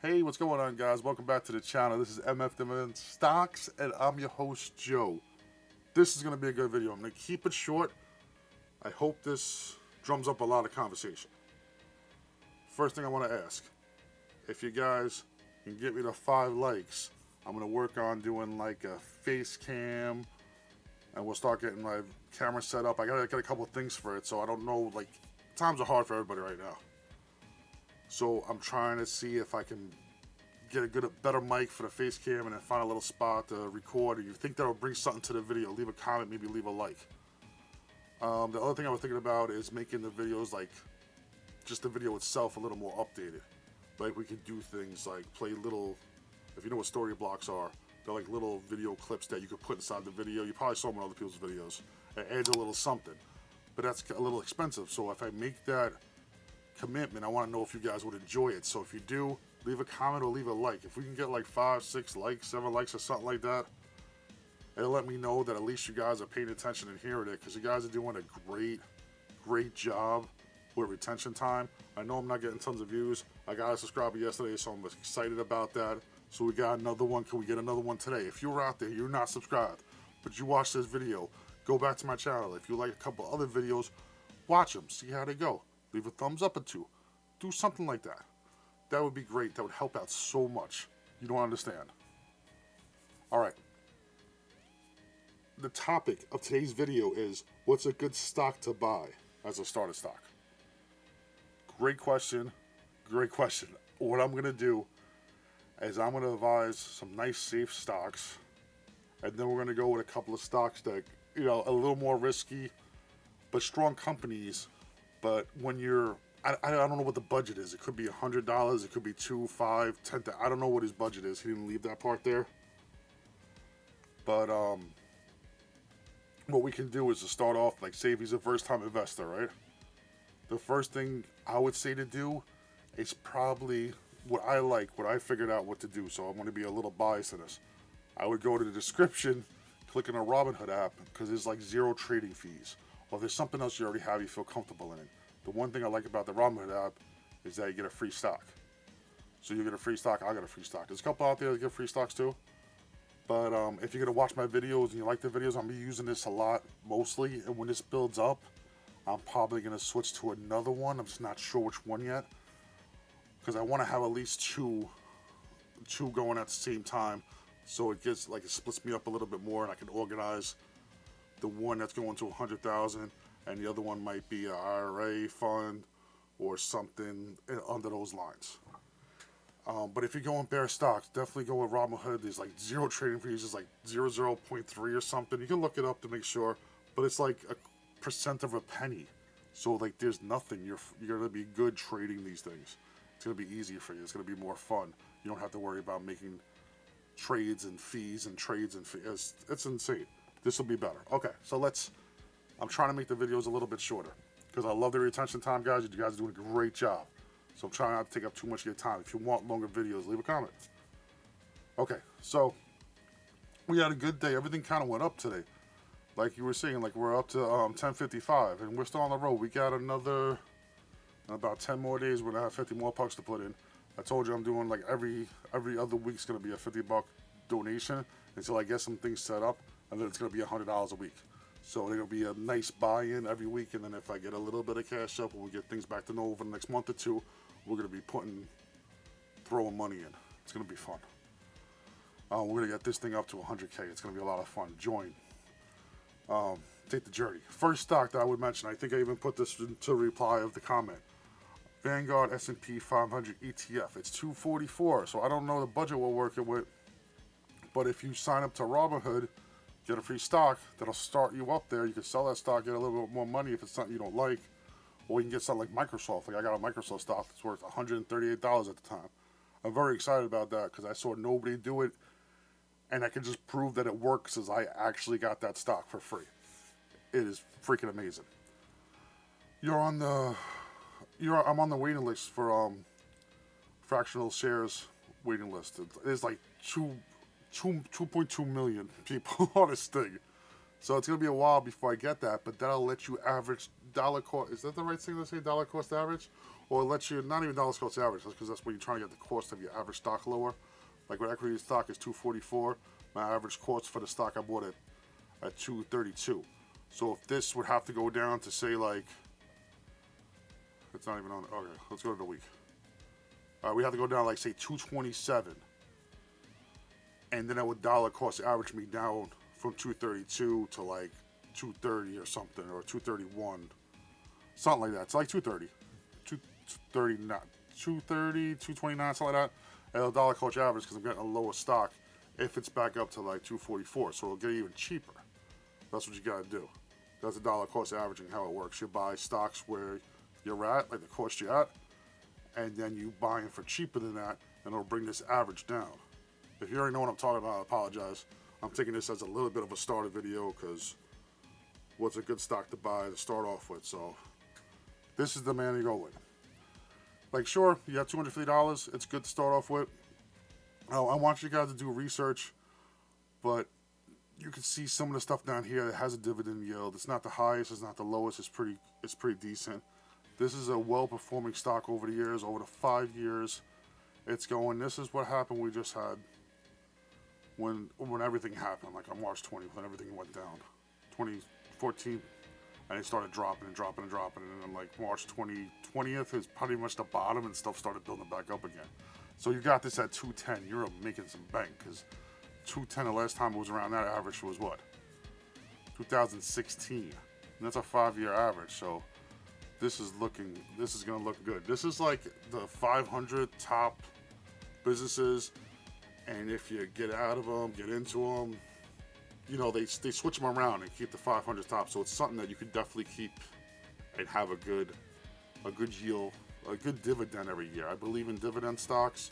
Hey, what's going on, guys? Welcome back to the channel. This is Dividend Stocks, and I'm your host, Joe. This is going to be a good video. I'm going to keep it short. I hope this drums up a lot of conversation. First thing I want to ask, if you guys can get me to 5 likes, I'm going to work on doing like a face cam, and we'll start getting my camera set up. I got to get a couple of things for it, so I don't know, like, times are hard for everybody right now. So I'm trying to see if I can get a better mic for the face cam and then find a little spot to record. Or you think that'll bring something to the video, leave a comment, maybe leave a like. The other thing I was thinking about is making the videos, like, just the video itself a little more updated. Like, we could do things like play little, if you know what story blocks are, they're like little video clips that you could put inside the video. You probably saw them in other people's videos. It adds a little something. But that's a little expensive. So if I make that commitment, I want to know if you guys would enjoy it. So if you do, leave a comment or leave a like. If we can get like 5, 6 likes, 7 likes or something like that, it'll let me know that at least you guys are paying attention and hearing it, because you guys are doing a great job with retention time. I know I'm not getting tons of views. I got a subscriber yesterday, so I'm excited about that. So we got another one. Can we get another one today? If you're out there, you're not subscribed, but you watch this video, go back to my channel. If you like a couple other videos, watch them, see how they go. Leave a thumbs up or 2. Do something like that. That would be great. That would help out so much. You don't understand. All right. The topic of today's video is, what's a good stock to buy as a starter stock? Great question. Great question. What I'm going to do is I'm going to advise some nice safe stocks, and then we're going to go with a couple of stocks that, you know, a little more risky, but strong companies. But when you're, I don't know what the budget is. It could be $100. It could be $2, $5, $10. I don't know what his budget is. He didn't leave that part there. But what we can do is to start off, like, say if he's a first-time investor, right? The first thing I would say to do is probably what I figured out what to do. So I'm going to be a little biased in this. I would go to the description, click on a Robinhood app, because there's like 0 trading fees. Or if there's something else you already have, you feel comfortable in it. The one thing I like about the Robinhood app is that you get a free stock. So you get a free stock, I get a free stock. There's a couple out there that get free stocks too. But if you're going to watch my videos and you like the videos, I'm going to be using this a lot, mostly. And when this builds up, I'm probably going to switch to another one. I'm just not sure which one yet, because I want to have at least two going at the same time. So it gets, like, it splits me up a little bit more, and I can organize the one that's going to 100,000, and the other one might be an IRA fund or something under those lines. But if you're going bare stocks, definitely go with Robinhood. There's like 0 trading fees, it's like 0.3 or something. You can look it up to make sure, but it's like a percent of a penny. So like there's nothing. You're gonna be good trading these things. It's gonna be easier for you. It's gonna be more fun. You don't have to worry about making trades and fees and trades and fees. It's insane. This will be better. Okay, so I'm trying to make the videos a little bit shorter, because I love the retention time, guys. You guys are doing a great job. So I'm trying not to take up too much of your time. If you want longer videos, leave a comment. Okay, so we had a good day. Everything kind of went up today. Like you were saying, like we're up to 10:55, and we're still on the road. We got another, about 10 more days. We're going to have 50 more bucks to put in. I told you I'm doing like every other week's going to be a $50 donation until I get some things set up, and then it's going to be $100 a week. So there's going to be a nice buy-in every week, and then if I get a little bit of cash up, when we get things back to normal over the next month or 2, we're going to be throwing money in. It's going to be fun. We're going to get this thing up to 100K. It's going to be a lot of fun. Join. Take the journey. First stock that I would mention, I think I even put this into reply of the comment. Vanguard S&P 500 ETF. It's $244, so I don't know the budget we're working with, but if you sign up to Robinhood, get a free stock that'll start you up there. You can sell that stock, get a little bit more money if it's something you don't like, or you can get something like Microsoft. Like I got a Microsoft stock that's worth $138 at the time. I'm very excited about that because I saw nobody do it, and I can just prove that it works as I actually got that stock for free. It is freaking amazing. I'm on the waiting list for fractional shares waiting list. There's like 2.2 million people on this thing. So it's going to be a while before I get that, but that'll let you average dollar cost. Is that the right thing to say, dollar cost average? Well, it lets you, not even dollar cost average, because that's when you're trying to get the cost of your average stock lower. Like with equity stock is 244. My average cost for the stock I bought it at 232. So if this would have to go down to say like, it's not even on, okay, let's go to the week. We have to go down like say 227. And then that would dollar cost average me down from 232 to like 230 or something, or 231. Something like that. It's like 230. 230, 230, 229, something like that. And it'll dollar cost average because I'm getting a lower stock if it's back up to like 244. So it'll get even cheaper. That's what you got to do. That's a dollar cost averaging, how it works. You buy stocks where you're at, like the cost you're at, and then you buy them for cheaper than that, and it'll bring this average down. If you already know what I'm talking about, I apologize. I'm taking this as a little bit of a starter video because what's a good stock to buy to start off with. So this is the man to go with. Like, sure, you have $250. It's good to start off with. I want you guys to do research, but you can see some of the stuff down here that has a dividend yield. It's not the highest, it's not the lowest. It's pretty decent. This is a well-performing stock over the years, over the 5 years. It's going. This is what happened. We just had when everything happened, like on March 20th, when everything went down, 2014. And it started dropping, and then like March 20th is pretty much the bottom, and stuff started building back up again. So you got this at 210. You're making some bank, because 210 the last time it was around that average was what? 2016. And that's a 5-year average. So this is gonna look good. This is like the 500 top businesses, and if you get out of them, get into them, you know, they switch them around and keep the 500 top. So it's something that you could definitely keep and have a good yield, a good dividend every year. I believe in dividend stocks.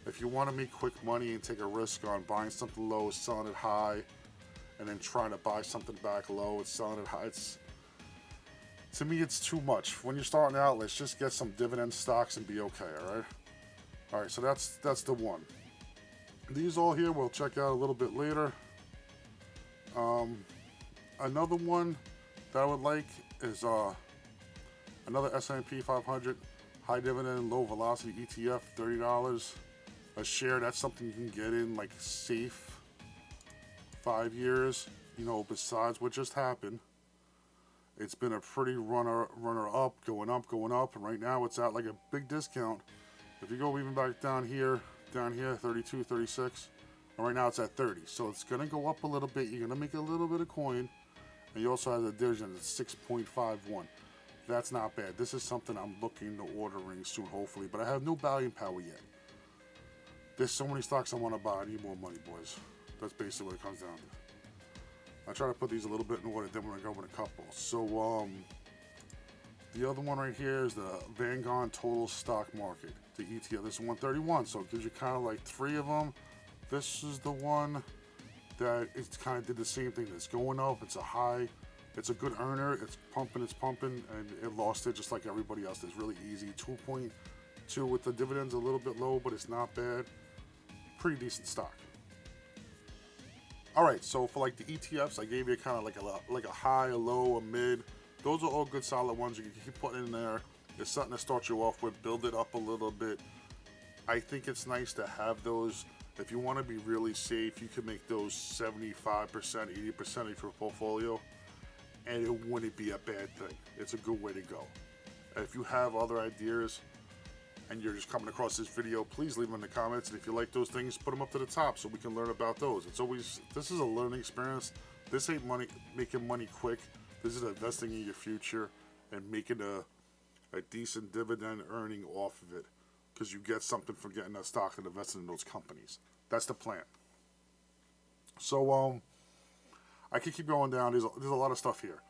If you want to make quick money and take a risk on buying something low, selling it high, and then trying to buy something back low and selling it high, to me, it's too much. When you're starting out, let's just get some dividend stocks and be okay, all right? All right, so that's the one. These all here we'll check out a little bit later. Another one that I would like is another S&P 500 high dividend, low velocity ETF, $30 a share. That's something you can get in like safe 5 years. You know, besides what just happened, it's been a pretty runner up, going up, and right now it's at like a big discount. If you go even back down here, 32, 36. And right now it's at 30, so it's going to go up a little bit. You're going to make a little bit of coin. And you also have the dividend at 6.51. That's not bad. This is something I'm looking to ordering soon, hopefully. But I have no buying power yet. There's so many stocks I want to buy. I need more money, boys. That's basically what it comes down to. I try to put these a little bit in order, then we're going to go with a couple. So, the other one right here is the Vanguard Total Stock Market, the ETF. This is 131, so it gives you kind of like 3 of them. This is the one that it's kind of did the same thing. It's going up. It's a high. It's a good earner. It's pumping, and it lost it just like everybody else. It's really easy. 2.2 with the dividends a little bit low, but it's not bad. Pretty decent stock. All right, so for like the ETFs, I gave you kind of like a high, a low, a mid. Those are all good, solid ones you can keep putting in there. It's something to start you off with. Build it up a little bit. I think it's nice to have those. If you want to be really safe, you can make those 75%, 80% of your portfolio, and it wouldn't be a bad thing. It's a good way to go. If you have other ideas and you're just coming across this video, please leave them in the comments. And if you like those things, put them up to the top so we can learn about those. This is a learning experience. This ain't making money quick. This is investing in your future and making a decent dividend earning off of it, because you get something from getting a stock and investing in those companies. That's the plan. So I could keep going down. There's a lot of stuff here,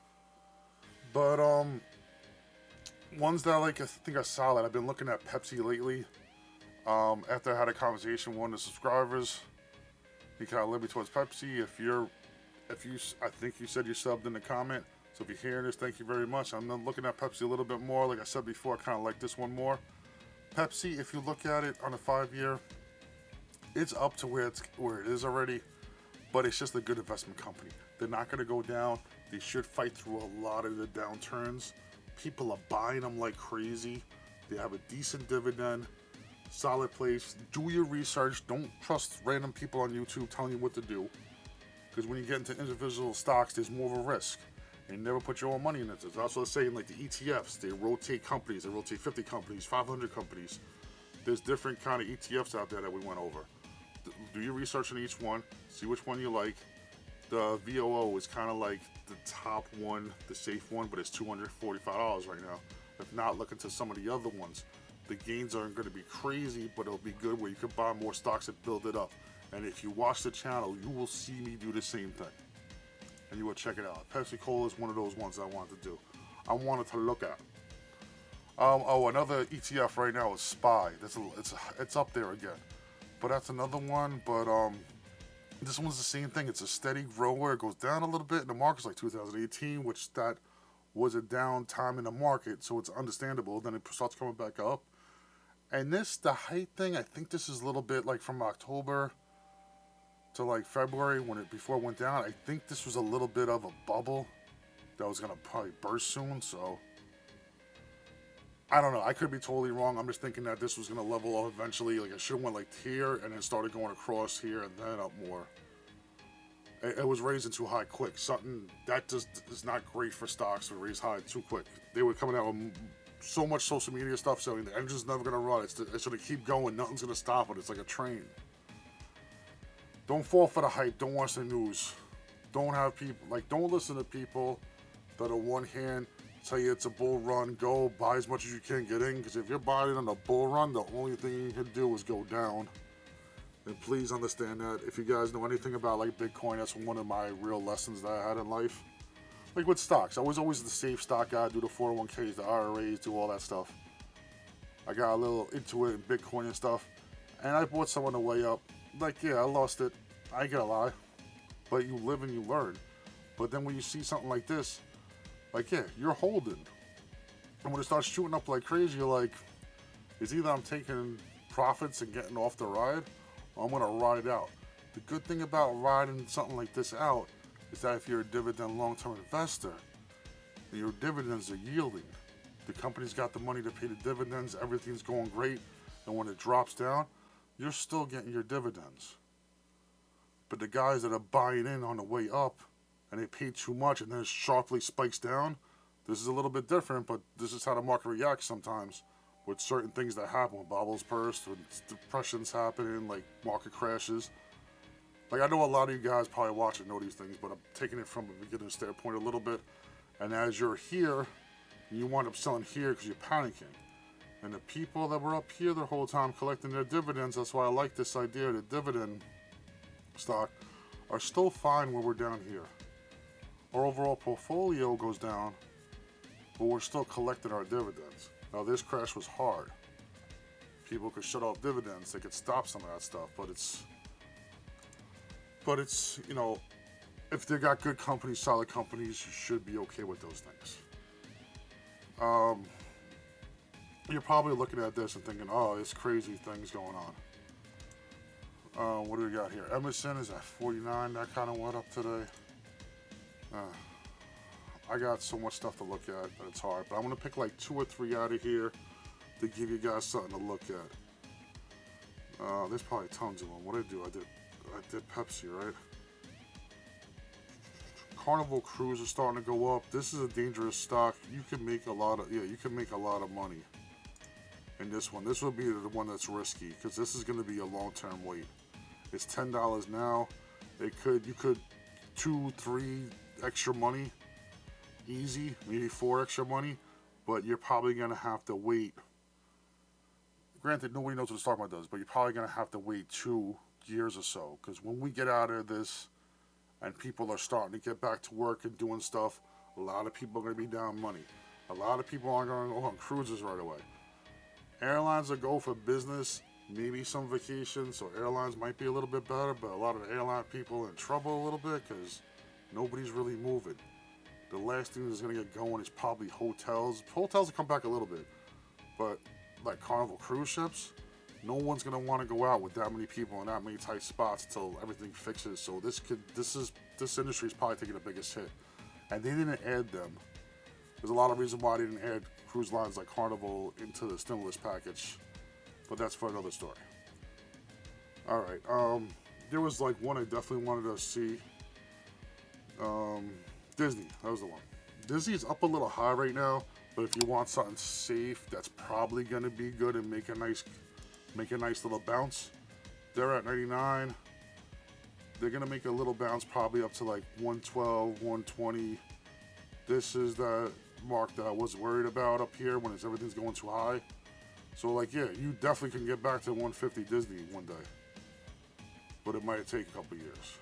but ones that I think are solid. I've been looking at Pepsi lately. After I had a conversation with one of the subscribers, he kind of led me towards Pepsi. I think you said you subbed in the comment. So if you're hearing this, thank you very much. I'm looking at Pepsi a little bit more. Like I said before, I kind of like this one more. Pepsi, if you look at it on a 5-year, it's up to where it is already, but it's just a good investment company. They're not going to go down. They should fight through a lot of the downturns. People are buying them like crazy. They have a decent dividend, solid place. Do your research. Don't trust random people on YouTube telling you what to do. Because when you get into individual stocks, there's more of a risk. And never put your own money in it. There's also saying like the ETFs, they rotate companies. They rotate 50 companies, 500 companies. There's different kind of ETFs out there that we went over. Do your research on each one. See which one you like. The VOO is kind of like the top one, the safe one, but it's $245 right now. If not, look into some of the other ones. The gains aren't going to be crazy, but it'll be good where you can buy more stocks and build it up. And if you watch the channel, you will see me do the same thing. And you will check it out. Pepsi Cola is one of those ones I wanted to do. I wanted to look at. Another ETF right now is SPY. It's up there again. But that's another one. But this one's the same thing. It's a steady grower. It goes down a little bit in the market's like 2018, which that was a down time in the market, so it's understandable. Then it starts coming back up. And the height thing, I think this is a little bit like from October to like February before it went down. I think this was a little bit of a bubble that was gonna probably burst soon. So I don't know. I could be totally wrong. I'm just thinking that this was gonna level off eventually. Like it should have went like here and then started going across here and then up more. It was raising too high quick. Something that just is not great for stocks to raise high too quick. They were coming out with so much social media stuff saying the engine's never gonna run. It's gonna keep going. Nothing's gonna stop it. It's like a train. Don't fall for the hype. Don't watch the news. Don't listen to people that on one hand tell you it's a bull run. Go buy as much as you can get in, because if you're buying on a bull run, the only thing you can do is go down. And please understand that. If you guys know anything about like Bitcoin, that's one of my real lessons that I had in life. Like with stocks, I was always the safe stock guy. Do the 401ks, the IRAs, do all that stuff. I got a little into it in Bitcoin and stuff, and I bought some on the way up. Like, yeah, I lost it. I ain't gonna lie. But you live and you learn. But then when you see something like this, like, yeah, you're holding. And when it starts shooting up like crazy, you're like, it's either I'm taking profits and getting off the ride, or I'm gonna ride it out. The good thing about riding something like this out is that if you're a dividend long-term investor, and your dividends are yielding, the company's got the money to pay the dividends, everything's going great, and when it drops down, you're still getting your dividends. But the guys that are buying in on the way up, and they pay too much, and then it sharply spikes down, this is a little bit different, but this is how the market reacts sometimes with certain things that happen, when bubbles burst, when depressions happening, like market crashes. Like, I know a lot of you guys probably watch and know these things, but I'm taking it from a beginner's standpoint a little bit. And as you're here, you wind up selling here because you're panicking. And the people that were up here the whole time collecting their dividends, that's why I like this idea of the dividend stock, are still fine where we're down here. Our overall portfolio goes down, but we're still collecting our dividends. Now, this crash was hard. People could shut off dividends. They could stop some of that stuff, but it's, you know, if they got good companies, solid companies, you should be okay with those things. You're probably looking at this and thinking, oh, it's crazy things going on. What do we got here? Emerson is at 49. That kind of went up today. I got so much stuff to look at that it's hard, but I'm going to pick like 2 or 3 out of here to give you guys something to look at. There's probably tons of them. What did I do? I did Pepsi, right? Carnival Cruise is starting to go up. This is a dangerous stock. You can make a lot of money in this one. This will be the one that's risky, because this is going to be a long-term wait. It's $10 now. You could 2, 3 extra money, easy, maybe 4 extra money, but you're probably going to have to wait. Granted, nobody knows what the stock market does, but you're probably going to have to wait 2 years or so, because when we get out of this and people are starting to get back to work and doing stuff, a lot of people are going to be down money. A lot of people aren't going to go on cruises right away. Airlines will go for business, maybe some vacations, so airlines might be a little bit better, but a lot of the airline people are in trouble a little bit because nobody's really moving. The last thing that's going to get going is probably hotels. Hotels will come back a little bit, but like Carnival cruise ships, no one's going to want to go out with that many people in that many tight spots until everything fixes. So this industry is probably taking the biggest hit. And they didn't add them. There's a lot of reason why they didn't add cruise lines like Carnival into the stimulus package, but that's for another story. All right, there was like one I definitely wanted to see. Disney, that was the one. Disney's up a little high right now, but if you want something safe, that's probably going to be good and make a nice little bounce. They're at 99. They're going to make a little bounce probably up to like 112, 120. This is the mark that I was worried about up here when everything's going too high. So like, yeah, you definitely can get back to 150 Disney one day. But it might take a couple years.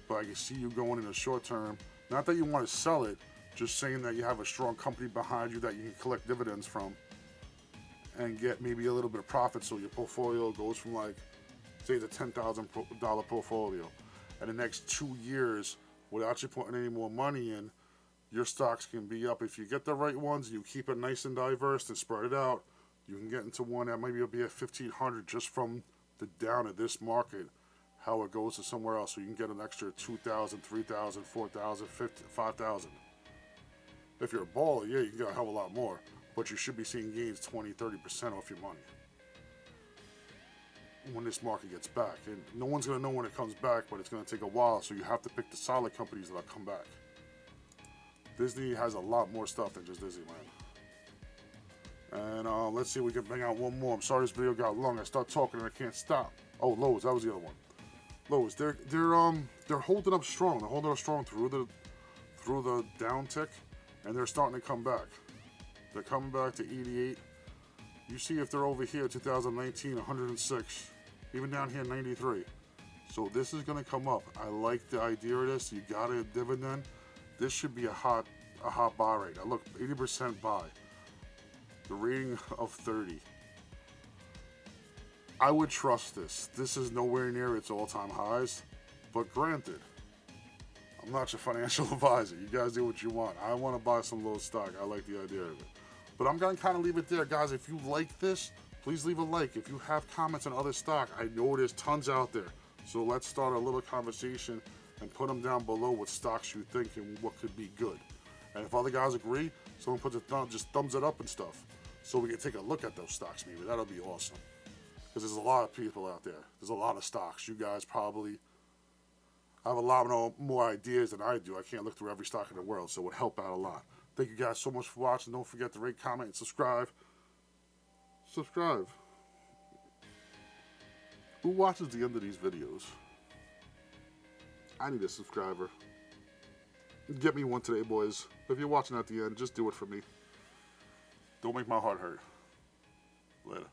But I can see you going in the short term. Not that you want to sell it, just saying that you have a strong company behind you that you can collect dividends from and get maybe a little bit of profit, so your portfolio goes from like, say it's a $10,000 portfolio. And the next 2 years, without you putting any more money in, your stocks can be up. If you get the right ones, you keep it nice and diverse and spread it out, you can get into one that maybe will be at 1,500 just from the down of this market, how it goes to somewhere else. So you can get an extra 2,000, 3,000, 4,000, 5,000. If you're a baller, yeah, you can get a hell of a lot more, but you should be seeing gains 20, 30% off your money when this market gets back. And no one's going to know when it comes back, but it's going to take a while, so you have to pick the solid companies that'll come back. Disney has a lot more stuff than just Disneyland. And let's see if we can bang out one more. I'm sorry this video got long. I start talking and I can't stop. Oh, Lowe's, that was the other one. Lowe's, they're holding up strong. They're holding up strong through the down tick, and they're starting to come back. They're coming back to 88. You see if they're over here, 2019, 106. Even down here, 93. So this is going to come up. I like the idea of this. You got a dividend. This should be a hot buy right now. Look, 80% buy. The rating of 30. I would trust this. This is nowhere near its all-time highs. But granted, I'm not your financial advisor. You guys do what you want. I want to buy some low stock. I like the idea of it. But I'm going to kind of leave it there. Guys, if you like this, please leave a like. If you have comments on other stock, I know there's tons out there. So let's start a little conversation and put them down below what stocks you think and what could be good. And if other guys agree, someone puts just thumbs it up and stuff, so we can take a look at those stocks maybe. That'll be awesome. Because there's a lot of people out there. There's a lot of stocks. You guys probably have a lot more ideas than I do. I can't look through every stock in the world, so it would help out a lot. Thank you guys so much for watching. Don't forget to rate, comment, and subscribe. Subscribe. Who watches the end of these videos? I need a subscriber. Get me one today, boys. If you're watching at the end, just do it for me. Don't make my heart hurt. Later.